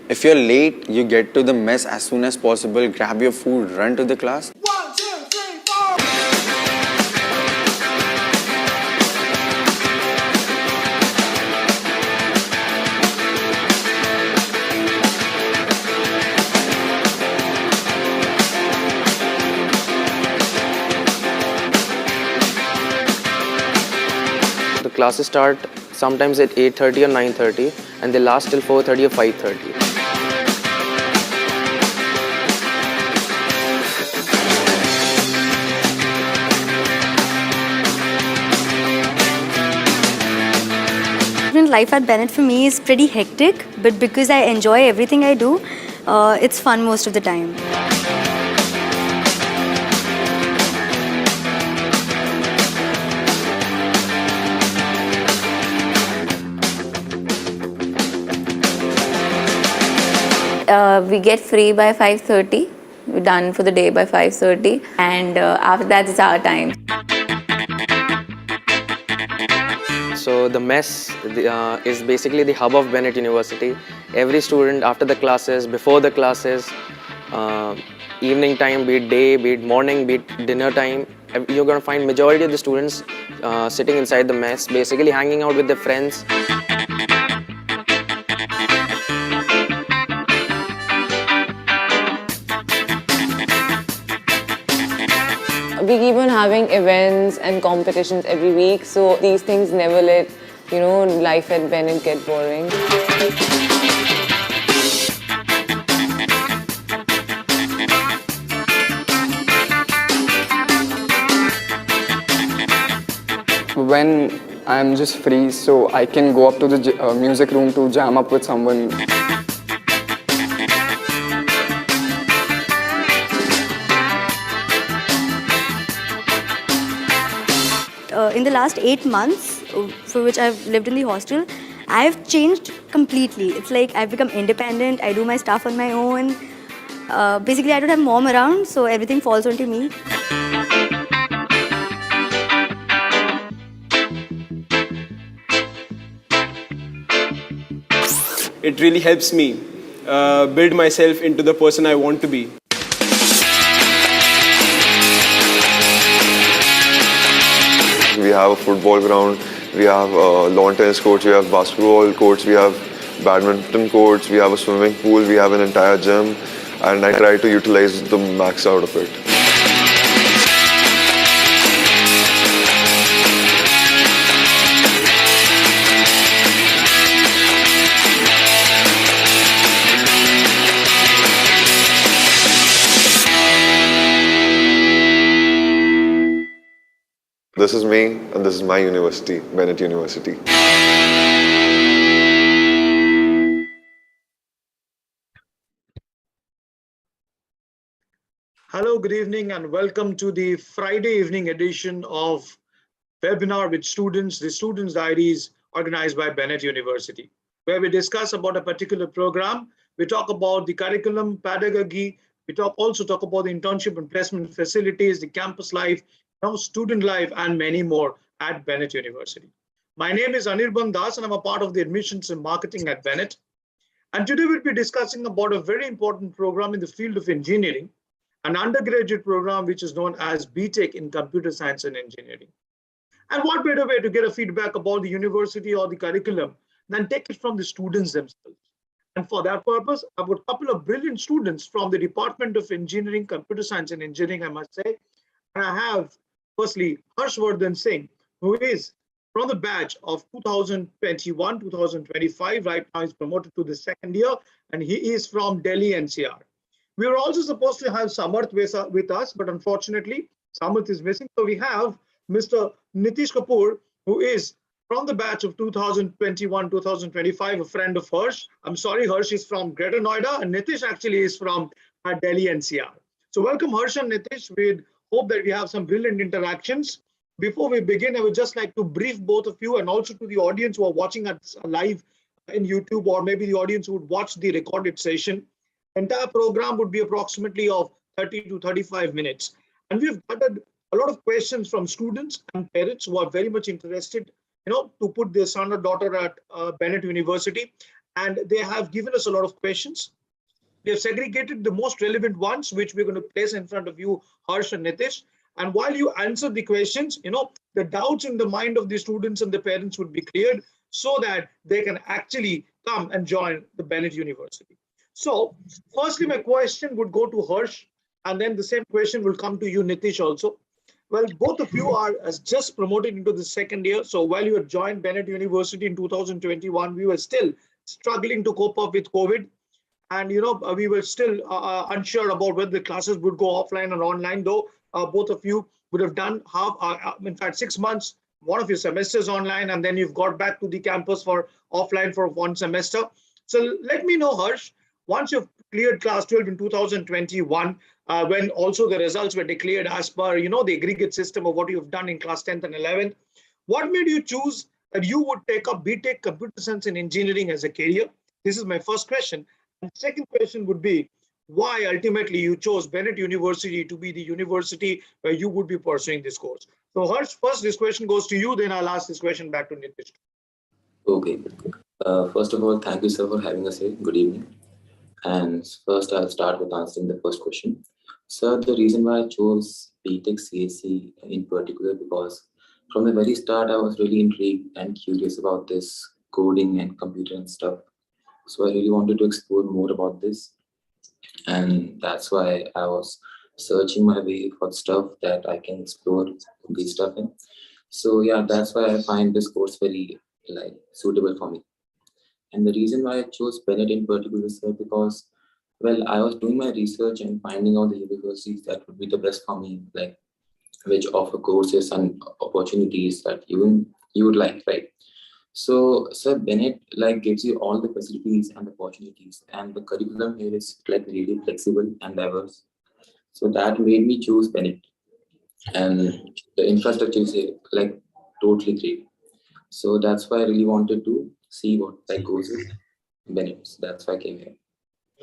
If you're late, you get to the mess as soon as possible, grab your food, run to the class. The classes start sometimes at 8:30 or 9:30 and they last till 4:30 or 5:30. Student life at Bennett for me is pretty hectic, but because I enjoy everything I do, it's fun most of the time. We get free by 5:30. We're done for the day by 5:30, and after that it's our time. So the mess is basically the hub of Bennett University. Every student after the classes, before the classes, evening time, be it day, be it morning, be it dinner time, you're going to find majority of the students sitting inside the mess, basically hanging out with their friends. We keep on having events and competitions every week, so these things never let, life at Bennett get boring. When I'm just free, so I can go up to the music room to jam up with someone. In the last 8 months, for which I've lived in the hostel, I've changed completely. It's like I've become independent, I do my stuff on my own. Basically, I don't have mom around, so everything falls onto me. It really helps me build myself into the person I want to be. We have a football ground, we have lawn tennis courts, we have basketball courts, we have badminton courts, we have a swimming pool, we have an entire gym, and I try to utilize the max out of it. This is me, and this is my university, Bennett University. Hello, good evening, and welcome to the Friday evening edition of webinar with students, the Students' Diaries, organized by Bennett University, where we discuss about a particular program. We talk about the curriculum, pedagogy. We also talk about the internship and placement facilities, the campus life, student life, and many more at Bennett University. My name is Anirban, and I'm a part of the admissions and marketing at Bennett. And today we'll be discussing about a very important program in the field of engineering, an undergraduate program which is known as BTech in Computer Science and Engineering. And what better way to get a feedback about the university or the curriculum than take it from the students themselves. And for that purpose, I've got a couple of brilliant students from the Department of Engineering, Computer Science and Engineering, I must say. And I have, firstly, Harshvardhan Singh, who is from the batch of 2021-2025. Right now, he's promoted to the second year, and he is from Delhi NCR. We were also supposed to have Samarth with us, but unfortunately, Samarth is missing. So we have Mr. Nitish Kapoor, who is from the batch of 2021-2025, a friend of Harsh. I'm sorry, Harsh is from Greater Noida, and Nitish actually is from Delhi NCR. So welcome, Harsh and Nitish. We hope that we have some brilliant interactions. Before we begin, I would just like to brief both of you and also to the audience who are watching us live in YouTube, or maybe the audience who would watch the recorded session. Entire program would be approximately of 30 to 35 minutes. And we've gathered a lot of questions from students and parents who are very much interested, to put their son or daughter at Bennett University. and they have given us a lot of questions. We have segregated the most relevant ones, which we're going to place in front of you, Harsh and Nitish. And while you answer the questions, the doubts in the mind of the students and the parents would be cleared so that they can actually come and join the Bennett University. So, firstly, my question would go to Harsh, and then the same question will come to you, Nitish, also. Well, both of you are as just promoted into the second year. So while you had joined Bennett University in 2021, we were still struggling to cope up with COVID. And, we were still unsure about whether the classes would go offline or online, though both of you would have done in fact, 6 months, one of your semesters online, and then you've got back to the campus for offline for one semester. So let me know, Harsh, once you've cleared class 12 in 2021, when also the results were declared as per, the aggregate system of what you've done in class 10th and 11th, what made you choose that you would take up BTech Computer Science and Engineering as a career? This is my first question. And second question would be, why ultimately you chose Bennett University to be the university where you would be pursuing this course? So Harsh, first this question goes to you, then I'll ask this question back to Nitish. Okay. First of all, thank you, sir, for having us here. Good evening. And first, I'll start with answering the first question. Sir, the reason why I chose BTech CSE in particular, because from the very start, I was really intrigued and curious about this coding and computer and stuff. So I really wanted to explore more about this. And that's why I was searching my way for stuff that I can explore this stuff in. So yeah, that's why I find this course very suitable for me. And the reason why I chose Bennett in particular, sir, because, well, I was doing my research and finding out the universities that would be the best for me, which offer courses and opportunities that you would like, right? So, sir, Bennett gives you all the facilities and opportunities, and the curriculum here is really flexible and diverse. So that made me choose Bennett, and the infrastructure is totally great. So that's why I really wanted to see what goes with Bennett. That's why I came here.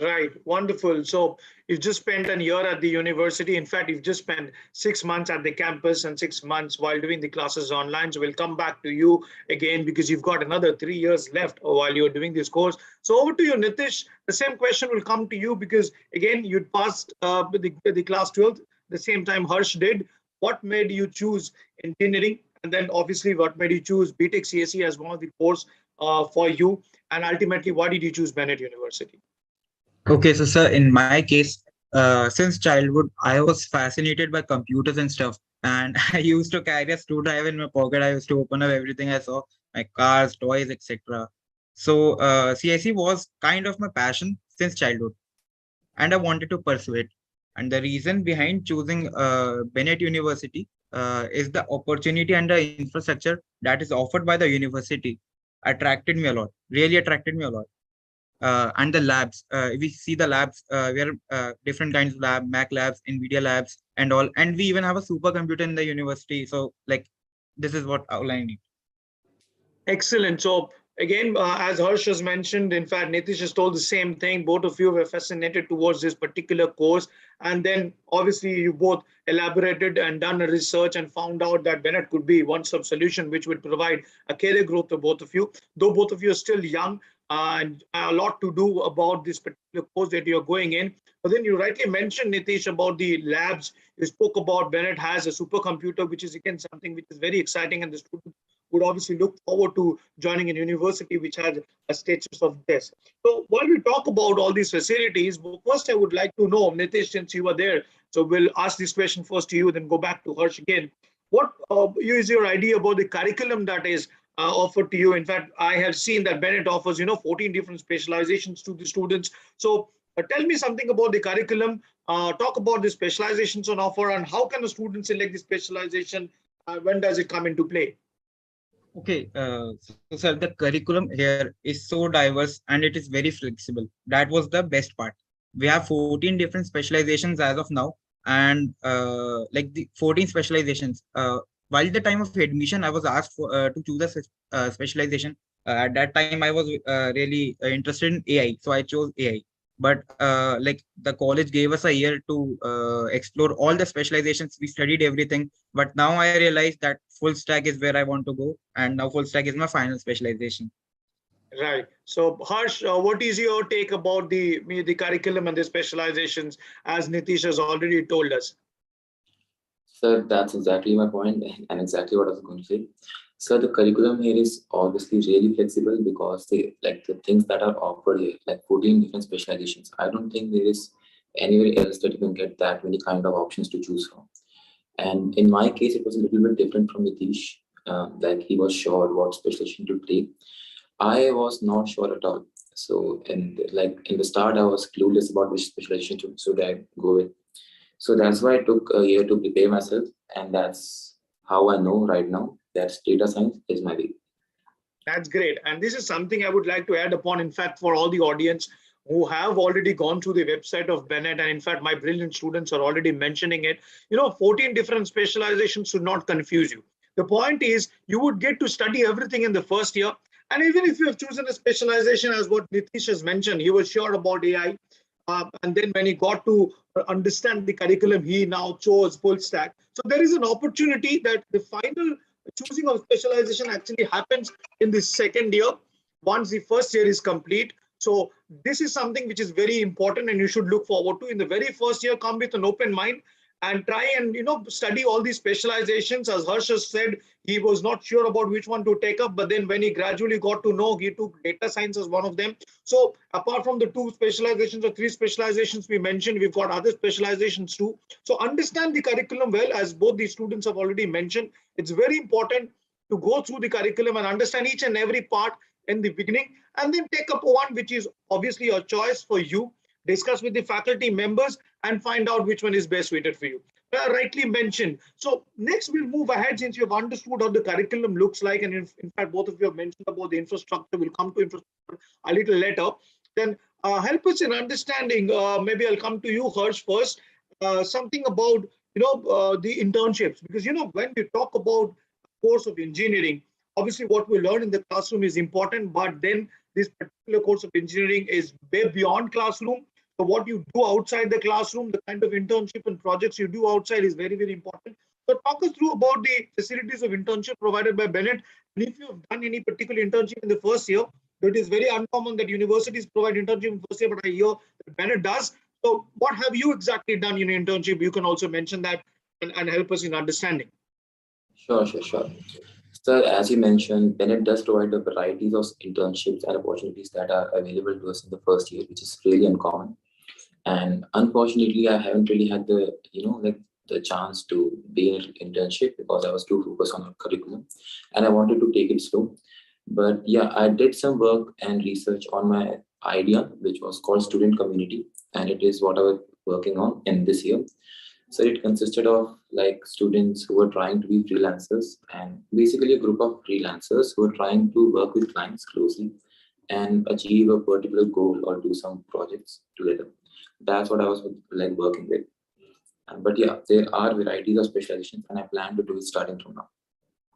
Right, wonderful. So you've just spent a year at the university. In fact, you've just spent 6 months at the campus and 6 months while doing the classes online. So we'll come back to you again because you've got another 3 years left while you're doing this course. So over to you, Nitish. The same question will come to you because again, you'd passed the class 12th, the same time Harsh did. What made you choose engineering? And then obviously what made you choose BTech CSE as one of the course for you? And ultimately, why did you choose Bennett University? Okay, so sir, in my case, since childhood, I was fascinated by computers and stuff. And I used to carry a screwdriver in my pocket. I used to open up everything I saw, my cars, toys, etc. So CSE was kind of my passion since childhood, and I wanted to pursue it. And the reason behind choosing Bennett University is the opportunity and the infrastructure that is offered by the university attracted me a lot, really attracted me a lot. And the labs, we see the labs, we are different kinds of lab, Mac labs, NVIDIA labs and all. And we even have a supercomputer in the university. So this is what all I need. Excellent. So again, as Harsh has mentioned, in fact, Nitish has told the same thing. Both of you were fascinated towards this particular course. And then obviously you both elaborated and done a research and found out that Bennett could be one sub solution which would provide a career growth to both of you. Though both of you are still young and a lot to do about this particular course that you're going in. But then you rightly mentioned, Nitish, about the labs. You spoke about Bennett has a supercomputer, which is again something which is very exciting, and the students would obviously look forward to joining a university which has a status of this. So while we talk about all these facilities, first I would like to know, Nitish, since you were there, so we'll ask this question first to you, then go back to Harsh again. What is your idea about the curriculum that is offered to you? In fact, I have seen that Bennett offers, 14 different specializations to the students. So tell me something about the curriculum. Talk about the specializations on offer and how can a student select the specialization? When does it come into play? Okay, so sir, the curriculum here is so diverse and it is very flexible. That was the best part. We have 14 different specializations as of now, and the 14 specializations. While the time of admission, I was asked to choose a specialization. At that time, I was really interested in AI, so I chose AI. But the college gave us a year to explore all the specializations. We studied everything, but now I realized that full stack is where I want to go, and now full stack is my final specialization. Right. So, Harsh, what is your take about the curriculum and the specializations, as Nitish has already told us? Sir, that's exactly my point and exactly what I was going to say. So the curriculum here is obviously really flexible because the things that are offered here, like 14 different specializations. I don't think there is anywhere else that you can get that many kind of options to choose from. And in my case, it was a little bit different from Nitish. Like he was sure what specialization to take. I was not sure at all. So, and like in the start, I was clueless about which specialization should I go with. So that's why I took a year to prepare myself, and that's how I know right now that data science is my way. That's great. And this is something I would like to add upon, in fact, for all the audience who have already gone through the website of Bennett. And in fact, my brilliant students are already mentioning it. 14 different specializations should not confuse you. The point is, you would get to study everything in the first year. And even if you have chosen a specialization, as what Nitish has mentioned, he was sure about AI. And then when he got to understand the curriculum, he now chose full stack. So there is an opportunity that the final choosing of specialization actually happens in the second year once the first year is complete. So this is something which is very important and you should look forward to. In the very first year, come with an open mind and try and study all these specializations. As Harsh has said, he was not sure about which one to take up, but then when he gradually got to know, he took data science as one of them. So apart from the 2 specializations or 3 specializations we mentioned, we've got other specializations too. So understand the curriculum well, as both the students have already mentioned. It's very important to go through the curriculum and understand each and every part in the beginning, and then take up one which is obviously a choice for you. Discuss with the faculty members and find out which one is best suited for you. Rightly mentioned. So next we'll move ahead, since you've understood how the curriculum looks like, and in fact both of you have mentioned about the infrastructure. We'll come to infrastructure a little later. Then help us in understanding, maybe I'll come to you, Harsh, first, something about the internships, because when we talk about course of engineering, obviously what we learn in the classroom is important, but then this particular course of engineering is way beyond classroom. So what you do outside the classroom, the kind of internship and projects you do outside is very, very important. So talk us through about the facilities of internship provided by Bennett. And if you have done any particular internship in the first year, it is very uncommon that universities provide internship in the first year, but I hear that Bennett does. So what have you exactly done in your internship? You can also mention that and help us in understanding. Sure. So as you mentioned, Bennett does provide a varieties of internships and opportunities that are available to us in the first year, which is really uncommon. And unfortunately, I haven't really had the chance to be in an internship because I was too focused on the curriculum and I wanted to take it slow. But yeah, I did some work and research on my idea, which was called student community, and it is what I was working on in this year. So it consisted of like students who were trying to be freelancers, and basically a group of freelancers who were trying to work with clients closely and achieve a particular goal or do some projects together. That's what I was like working with. But yeah, there are varieties of specializations and I plan to do it starting from now.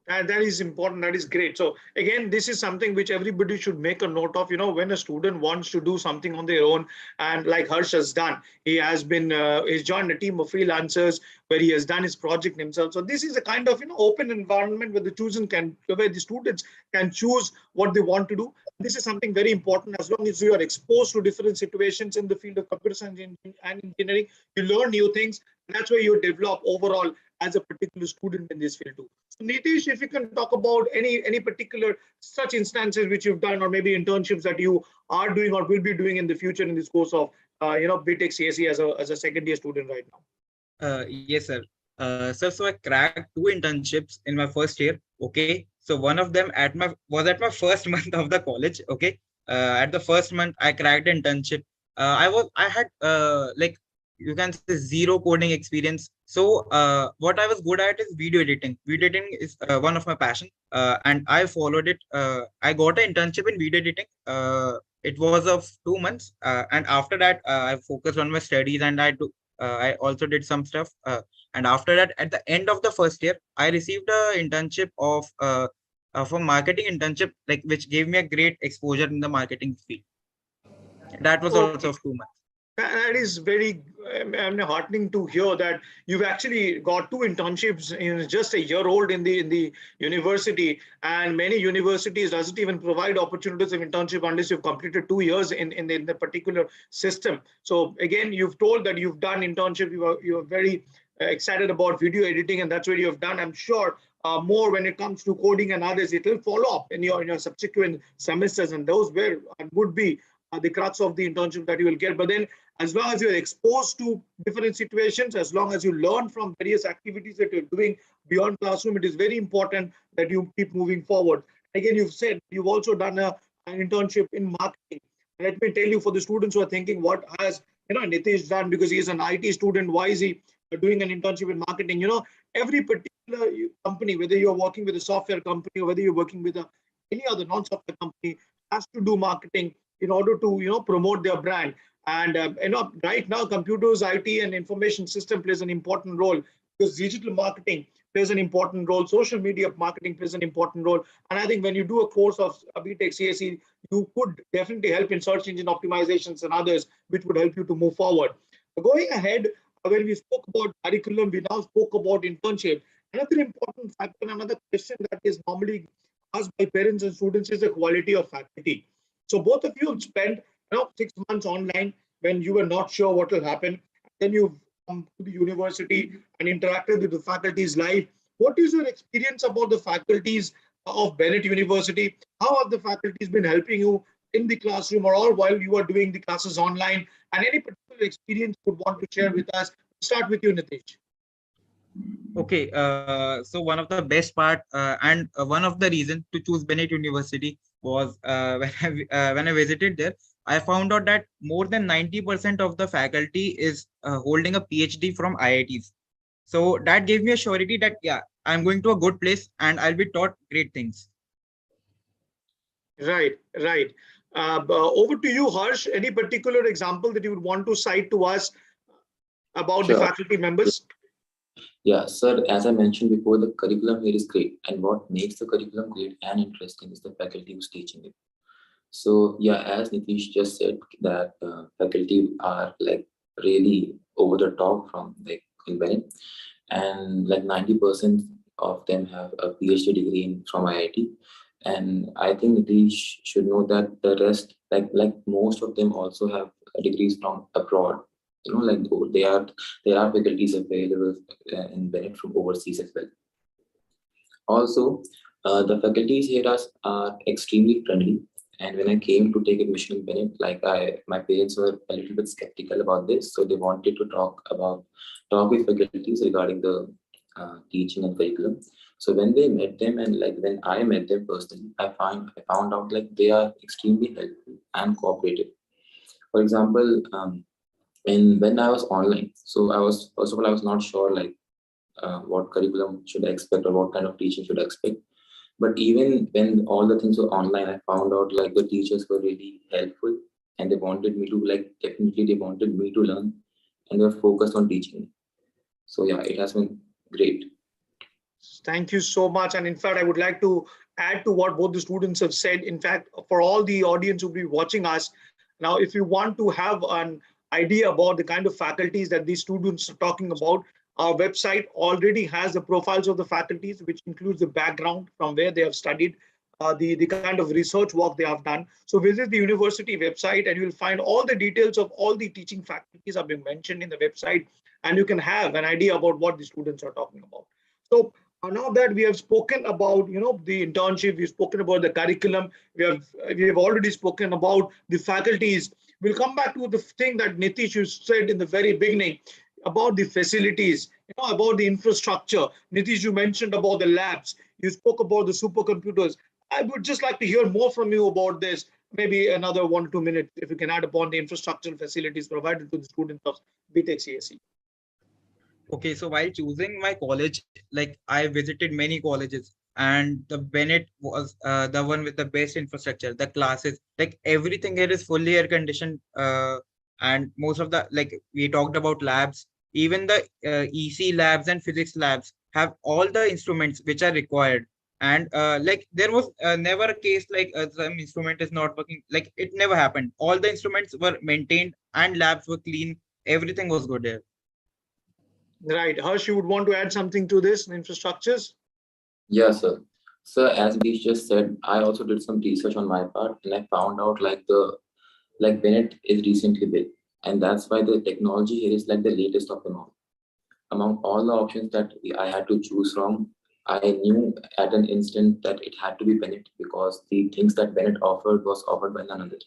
That is important. That is great. So again, this is something which everybody should make a note of. When a student wants to do something on their own, and like Harsh has done, he has been he's joined a team of freelancers where he has done his project himself. So this is a kind of open environment where where the students can choose what they want to do. This is something very important. As long as you are exposed to different situations in the field of computer science and engineering, you learn new things. That's where you develop overall as a particular student in this field too. So Nitish, if you can talk about any particular such instances which you've done, or maybe internships that you are doing or will be doing in the future in this course of BTech CSE as a second year student right now. Yes, sir. Sir, so I cracked 2 internships in my first year. Okay, so one of them was at my first month of the college. Okay, at the first month I cracked internship. I had like, you can say, zero coding experience. So what I was good at is video editing. Video editing is one of my passion, and I followed it. I got an internship in video editing. It was of 2 months, and after that I focused on my studies, and I also did some stuff. And after that, at the end of the first year, I received an internship of a marketing internship, like, which gave me a great exposure in the marketing field. That was also of 2 months. That is very I'm heartening to hear that you've actually got 2 internships in just a year old in the university, and many universities doesn't even provide opportunities of internship unless you've completed 2 years in the particular system. So again, you've told that you've done internship. You are very excited about video editing, and that's what you have done. I'm sure more when it comes to coding and others, it will follow up in your subsequent semesters, and those would be the crux of the internship that you will get. But then, as long as you're exposed to different situations, as long as you learn from various activities that you're doing beyond classroom, it is very important that you keep moving forward. Again, you've said you've also done an internship in marketing. Let me tell you, for the students who are thinking, what has Nitish done, because he is an IT student, why is he doing an internship in marketing? Every particular company, whether you're working with a software company or whether you're working with any other non-software company, has to do marketing in order to promote their brand. And right now, computers, IT, and information system plays an important role, because digital marketing plays an important role. Social media marketing plays an important role. And I think when you do a course of BTech CSE, you could definitely help in search engine optimizations and others, which would help you to move forward. Going ahead, when we spoke about curriculum, we now spoke about internship. Another important factor, another question that is normally asked by parents and students is the quality of faculty. So both of you have spent 6 months online when you were not sure what will happen. Then you've come to the university and interacted with the faculties live. What is your experience about the faculties of Bennett University? How have the faculties been helping you in the classroom or all while you are doing the classes online? And any particular experience you would want to share with us? Start with you, Nitish. Okay, so one of the best part and one of the reasons to choose Bennett University was when I visited there, I found out that more than 90% of the faculty is holding a PhD from IITs. So that gave me a surety that, yeah, I'm going to a good place and I'll be taught great things. Right. Over to you, Harsh. Any particular example that you would want to cite to us about the Sure. faculty members? Yeah, sir, as I mentioned before, the curriculum here is great. And what makes the curriculum great and interesting is the faculty who's teaching it. So, yeah, as Nitish just said, that faculty are like really over the top from like in Bennett. And like 90% of them have a PhD degree from IIT. And I think Nitish should know that the rest, like most of them also have degrees from abroad. Like there are faculties available in Bennett from overseas as well. Also, the faculties here are extremely friendly. And when I came to take admission in Bennett, my parents were a little bit skeptical about this, so they wanted to talk with faculties regarding the teaching and curriculum. So when they met them and like when I met them personally, I found out like they are extremely helpful and cooperative. For example, when I was online, so I was not sure like what curriculum should I expect or what kind of teaching should I expect. But even when all the things were online, I found out like the teachers were really helpful and they wanted me to definitely they wanted me to learn and they were focused on teaching me. So yeah, it has been great. Thank you so much. And in fact, I would like to add to what both the students have said. In fact, for all the audience who will be watching us, now, if you want to have an idea about the kind of faculties that these students are talking about, our website already has the profiles of the faculties, which includes the background from where they have studied, the kind of research work they have done. So visit the university website and you'll find all the details of all the teaching faculties have been mentioned in the website, and you can have an idea about what the students are talking about. So now that we have spoken about the internship, we've spoken about the curriculum, we have already spoken about the faculties. We'll come back to the thing that Nitish you said in the very beginning about the facilities, about the infrastructure. Nitish, you mentioned about the labs. You spoke about the supercomputers. I would just like to hear more from you about this. Maybe another 1 or 2 minutes, if you can add upon the infrastructural facilities provided to the students of BTech CSE. Okay, so while choosing my college, like I visited many colleges, and the Bennett was the one with the best infrastructure. The classes, like everything here is fully air conditioned, and most of the like we talked about labs, even the EC labs and physics labs have all the instruments which are required. And like there was never a case like some instrument is not working. Like it never happened. All the instruments were maintained and labs were clean. everything was good here. Right. Harsh, you would want to add something to this, infrastructures? Yeah, sir. Sir, as Nitish just said, I also did some research on my part, and I found out like Bennett is recently built, and that's why the technology here is like the latest of them all. Among all the options that I had to choose from, I knew at an instant that it had to be Bennett because the things that Bennett offered was offered by none other.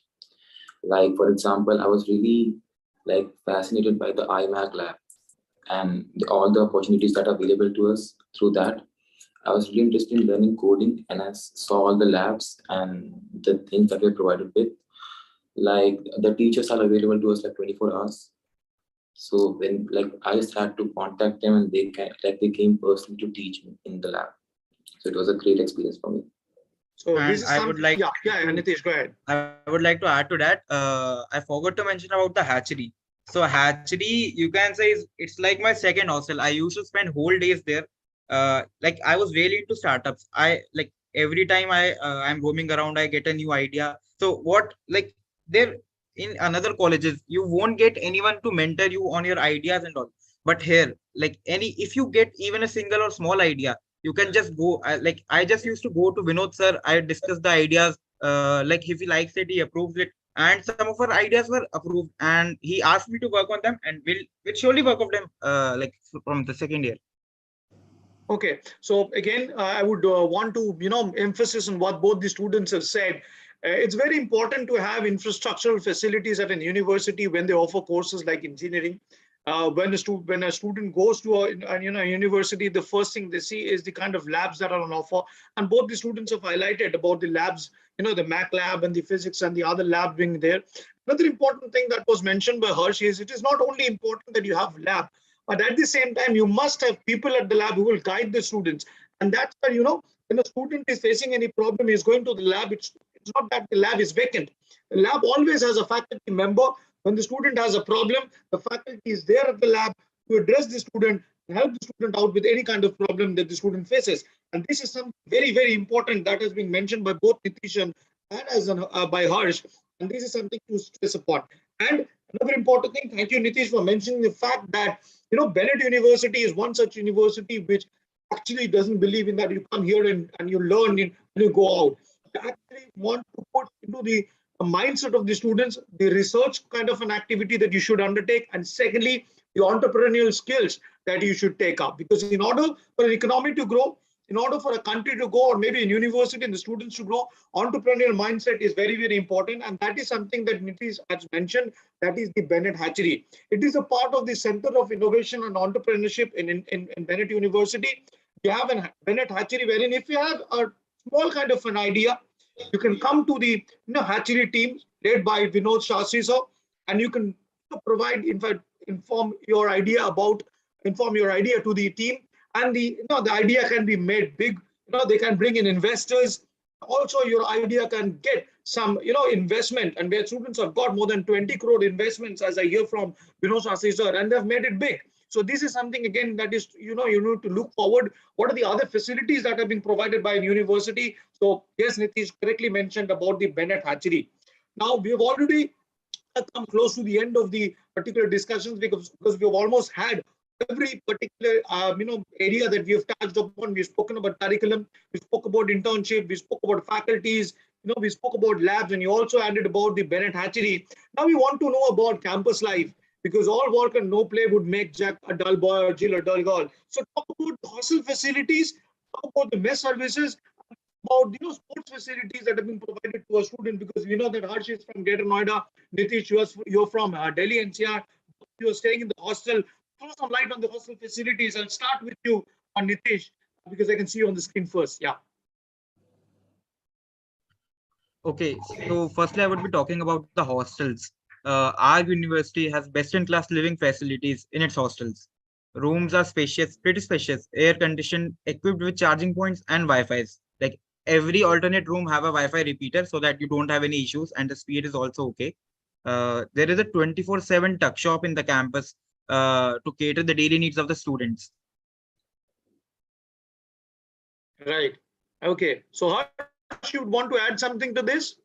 Like for example, I was really like fascinated by the iMac lab and all the opportunities that are available to us through that. I was really interested in learning coding, and I saw all the labs and the things that we're provided with. Like the teachers are available to us like 24 hours. So when like I just had to contact them, and they came personally to teach me in the lab. So it was a great experience for me. So And this is I would something, like yeah, to- Nitish, go ahead. I would like to add to that. I forgot to mention about the hatchery. So hatchery, you can say, it's like my second hostel. I used to spend whole days there. Like I was really into startups. I like every time I'm roaming around, I get a new idea. So what like there in another colleges, you won't get anyone to mentor you on your ideas and all. But here, like any if you get even a single or small idea, you can just go. Like I just used to go to Vinod sir. I discuss the ideas, like if he likes it, he approves it, and some of our ideas were approved, and he asked me to work on them, and we'll surely work on them, like from the second year. Okay, so again, I would want to, emphasis on what both the students have said. It's very important to have infrastructural facilities at an university when they offer courses like engineering. When a student goes to a university, the first thing they see is the kind of labs that are on offer. And both the students have highlighted about the labs, the Mac lab and the physics and the other lab being there. Another important thing that was mentioned by Harsh is it is not only important that you have lab, but at the same time, you must have people at the lab who will guide the students. And that's where, when a student is facing any problem, he's going to the lab. It's not that the lab is vacant. The lab always has a faculty member. When the student has a problem, the faculty is there at the lab to address the student, to help the student out with any kind of problem that the student faces. And this is something very, very important that has been mentioned by both Nitish and by Harsh. And this is something to stress upon. And another important thing, thank you, Nitish, for mentioning the fact that Bennett University is one such university which actually doesn't believe in that you come here and you learn and you go out. They actually want to put into the mindset of the students the research kind of an activity that you should undertake, and secondly, the entrepreneurial skills that you should take up. Because in order for an economy to grow, in order for a country to go, or maybe a university and the students to grow, entrepreneurial mindset is very, very important. And that is something that Nitish has mentioned, that is the Bennett Hatchery. It is a part of the Center of Innovation and Entrepreneurship in Bennett University. You have a Bennett Hatchery wherein if you have a small kind of an idea, you can come to the hatchery team led by Vinod Shastri sir, and you can provide, in fact, inform your idea to the team, and the idea can be made big. They can bring in investors. Also, your idea can get some investment, and where students have got more than 20 crore investments, as I hear from Vinod Shastri sir, and they've made it big. So this is something again that is you need to look forward. What are the other facilities that have been provided by a university? So yes, Nitish correctly mentioned about the Bennett Hatchery. Now we have already come close to the end of the particular discussions because we've almost had every particular area that we have touched upon. We've spoken about curriculum, we spoke about internship, we spoke about faculties, we spoke about labs, and you also added about the Bennett Hatchery. Now we want to know about campus life, because all work and no play would make Jack a dull boy or Jill a dull girl. So talk about the hostel facilities, talk about the mess services, about sports facilities that have been provided to a student, because we know that Harsh is from Greater Noida, Nitish, you're from Delhi NCR, you're staying in the hostel. Throw some light on the hostel facilities. I'll start with you on Nitish, because I can see you on the screen first. Yeah. Okay, so firstly, I would be talking about the hostels. Our university has best-in-class living facilities in its hostels. Rooms are spacious, pretty spacious, air-conditioned, equipped with charging points and Wi-Fi's. Like every alternate room have a Wi-Fi repeater so that you don't have any issues, and the speed is also okay. There is a 24/7 tuck shop in the campus to cater the daily needs of the students. Right. Okay. So Harsh, you would want to add something to this?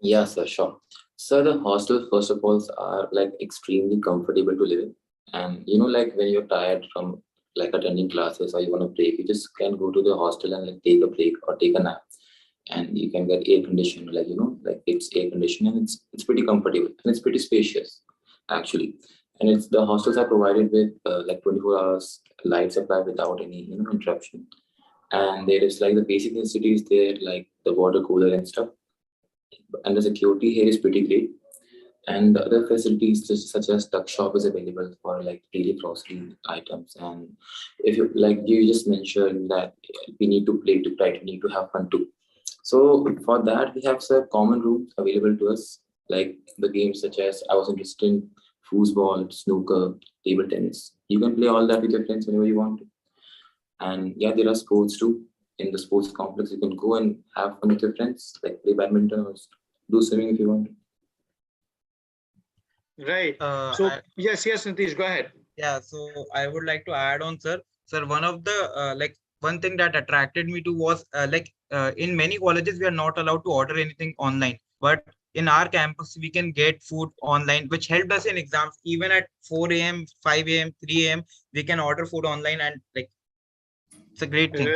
Yeah, sir, sure. So the hostel, first of all, are like extremely comfortable to live in. And like when you're tired from like attending classes or you want to break, you just can go to the hostel and like take a break or take a nap. And you can get air conditioned, like like it's air conditioned and it's pretty comfortable and it's pretty spacious, actually. And it's the hostels are provided with like 24 hours light supply without any interruption. And there is like the basic necessities there, like the water cooler and stuff. And the security here is pretty great. And the other facilities such as tuck shop is available for like daily grocery items. And if you like you just mentioned that we need to play to try to need to have fun too. So for that we have some common rooms available to us, like the games such as I was interested in foosball, snooker, table tennis. You can play all that with your friends whenever you want to. And yeah, there are sports too. In the sports complex, you can go and have fun with your friends, like play badminton or do swimming if you want. Right. So yes, Nitish, go ahead. Yeah, so I would like to add on, sir. Sir, one of the one thing that attracted me to was in many colleges we are not allowed to order anything online, but in our campus we can get food online, which helped us in exams. Even at 4 a.m., 5 a.m., 3 a.m., we can order food online, and like it's a great thing.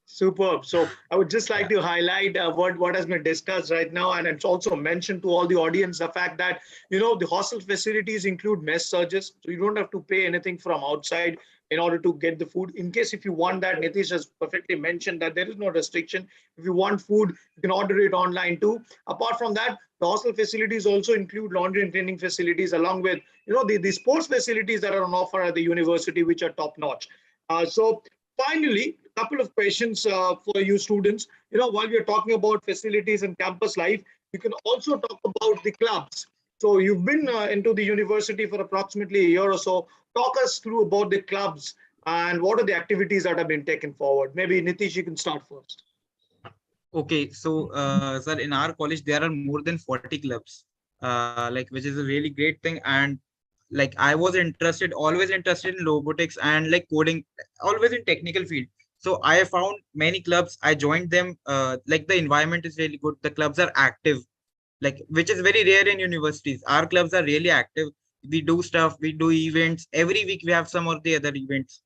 Superb. So I would just like to highlight what has been discussed right now, and it's also mentioned to all the audience the fact that the hostel facilities include mess charges, so you don't have to pay anything from outside in order to get the food. In case if you want that, Nitish has perfectly mentioned that there is no restriction. If you want food, you can order it online too. Apart from that, the hostel facilities also include laundry and cleaning facilities, along with the sports facilities that are on offer at the university, which are top notch. So finally, a couple of questions for you students. While we are talking about facilities and campus life, you can also talk about the clubs. So you've been into the university for approximately a year or so. Talk us through about the clubs and what are the activities that have been taken forward. Maybe Nitish, you can start first. Okay, so sir, in our college there are more than 40 clubs, which is a really great thing. And like I was always interested in robotics and like coding, always in technical field. So I found many clubs. I joined them. Like the environment is really good. The clubs are active, like which is very rare in universities. Our clubs are really active. We do stuff. We do events every week. We have some or the other events.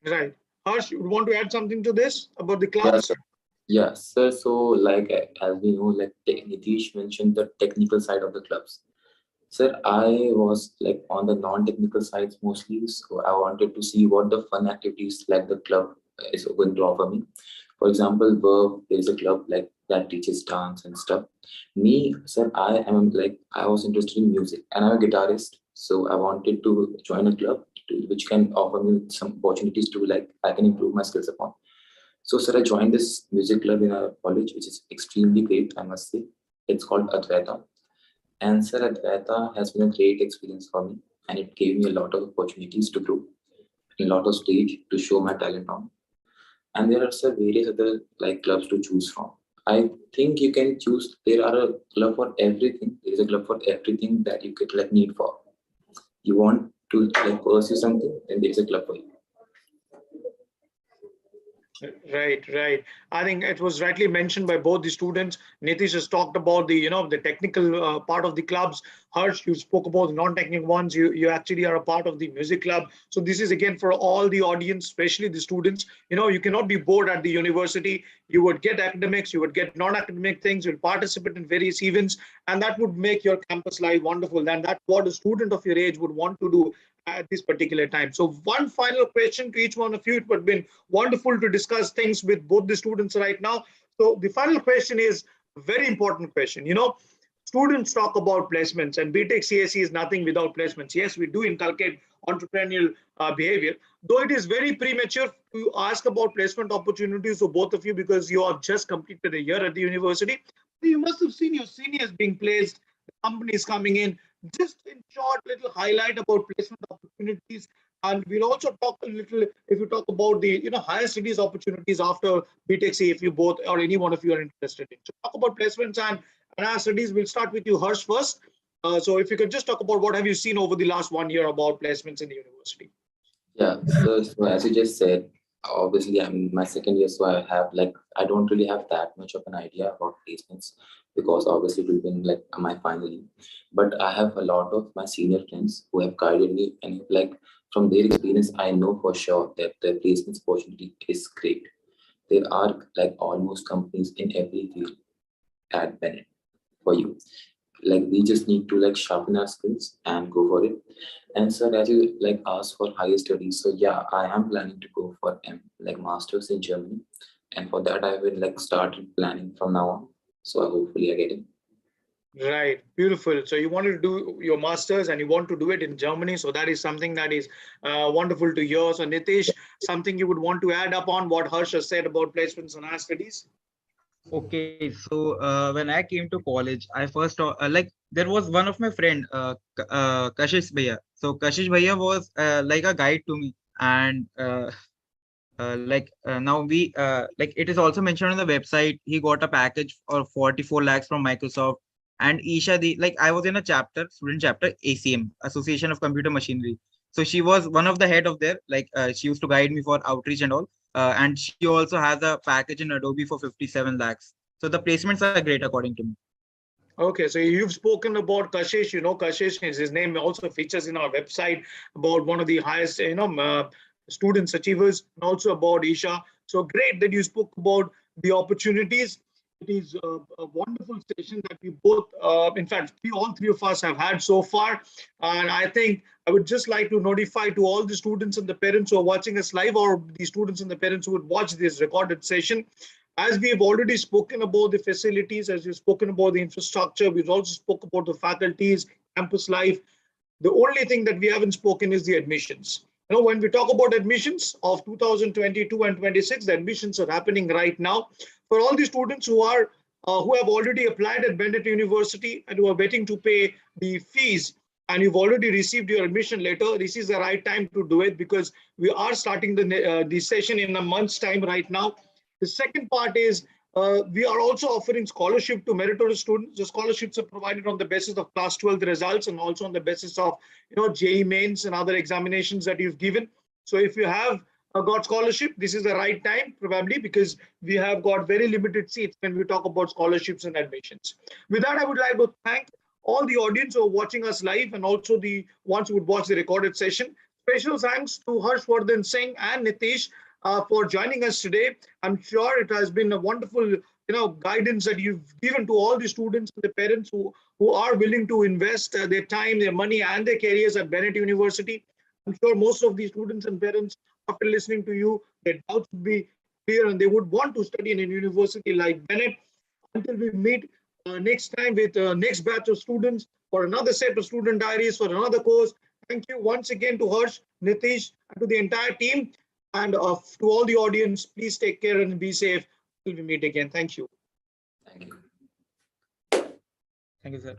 Right. Harsh, you want to add something to this about the clubs? Yes, sir. So, like as we know, like Nitish mentioned the technical side of the clubs. Sir, I was like on the non-technical sides mostly, so I wanted to see what the fun activities like the club is going to offer me. For example, there is a club like that teaches dance and stuff. Me, sir, I was interested in music and I'm a guitarist, so I wanted to join a club which can offer me some opportunities to like I can improve my skills upon. So, sir, I joined this music club in our college, which is extremely great, I must say. It's called Advaita. And sir, Advaita has been a great experience for me, and it gave me a lot of opportunities to grow, a lot of stage to show my talent on. And there are sir various other like clubs to choose from. I think you can choose. There are a club for everything. There is a club for everything that you could like need for. You want to like pursue something, then there is a club for you. Right. I think it was rightly mentioned by both the students. Nitish has talked about the technical part of the clubs. Harsh, you spoke about the non-technical ones. You actually are a part of the music club. So this is again for all the audience, especially the students. You cannot be bored at the university. You would get academics, you would get non-academic things, you'll participate in various events, and that would make your campus life wonderful. And that's what a student of your age would want to do at this particular time. So one final question to each one of you. It would have been wonderful to discuss things with both the students right now. So the final question is a very important question. Students talk about placements, and BTech CSE is nothing without placements. Yes, we do inculcate entrepreneurial behavior, though it is very premature to ask about placement opportunities for both of you because you have just completed a year at the university. You must have seen your seniors being placed, companies coming in. Just in short, little highlight about placement opportunities, and we'll also talk a little if you talk about the higher studies opportunities after BTech. See if you both or any one of you are interested in. So talk about placements and higher studies. We'll start with you, Harsh, first. So if you could just talk about what have you seen over the last 1 year about placements in the university. Yeah, so as you just said, obviously I'm in my second year, so I don't really have that much of an idea about placements because obviously it will be in like my final year. But I have a lot of my senior friends who have guided me, and like from their experience, I know for sure that the placements opportunity is great. There are like almost companies in every field at Bennett for you. Like we just need to like sharpen our skills and go for it. And sir, as you like ask for higher studies, so yeah, I am planning to go for like masters in Germany, and for that I will like start planning from now on. So hopefully I get it. Right, beautiful. So you wanted to do your masters and you want to do it in Germany. So that is something that is wonderful to hear. So Nitish, something you would want to add up on what Harsh has said about placements and higher studies? Okay, so when I came to college, I first like there was one of my friend, Kashish Bhaiya. So Kashish Bhaiya was like a guide to me, and now we like it is also mentioned on the website. He got a package of 44 lakhs from Microsoft, and Isha, the like I was in a chapter, student chapter, ACM, Association of Computer Machinery. So she was one of the head of there. Like she used to guide me for outreach and all. And she also has a package in Adobe for 57 lakhs. So the placements are great according to me. Okay, so you've spoken about Kashish. You know, Kashish, his name also features in our website about one of the highest, students achievers, and also about Isha. So great that you spoke about the opportunities. It is a wonderful session that we both, in fact, all three of us have had so far. And I think I would just like to notify to all the students and the parents who are watching us live, or the students and the parents who would watch this recorded session. As we've already spoken about the facilities, as we've spoken about the infrastructure, we've also spoken about the faculties, campus life. The only thing that we haven't spoken is the admissions. You know, when we talk about admissions of 2022 and 26, the admissions are happening right now. For all the students who have already applied at Bennett University and who are waiting to pay the fees, and you've already received your admission letter, this is the right time to do it because we are starting the session in a month's time right now. The second part is we are also offering scholarship to meritorious students. The scholarships are provided on the basis of class 12 results and also on the basis of JEE mains and other examinations that you've given. So if you have got scholarship, this is the right time probably because we have got very limited seats when we talk about scholarships and admissions. With that, I would like to thank all the audience who are watching us live and also the ones who would watch the recorded session. Special thanks to Harshvardhan Singh and Nitish for joining us today. I'm sure it has been a wonderful, guidance that you've given to all the students and the parents who are willing to invest their time, their money, and their careers at Bennett University. I'm sure most of the students and parents, after listening to you, their doubts would be clear and they would want to study in a university like Bennett. Until we meet next time with next batch of students for another set of student diaries for another course. Thank you once again to Harsh, Nitish, and to the entire team. And to all the audience, please take care and be safe till we meet again. Thank you. Thank you. Thank you, sir.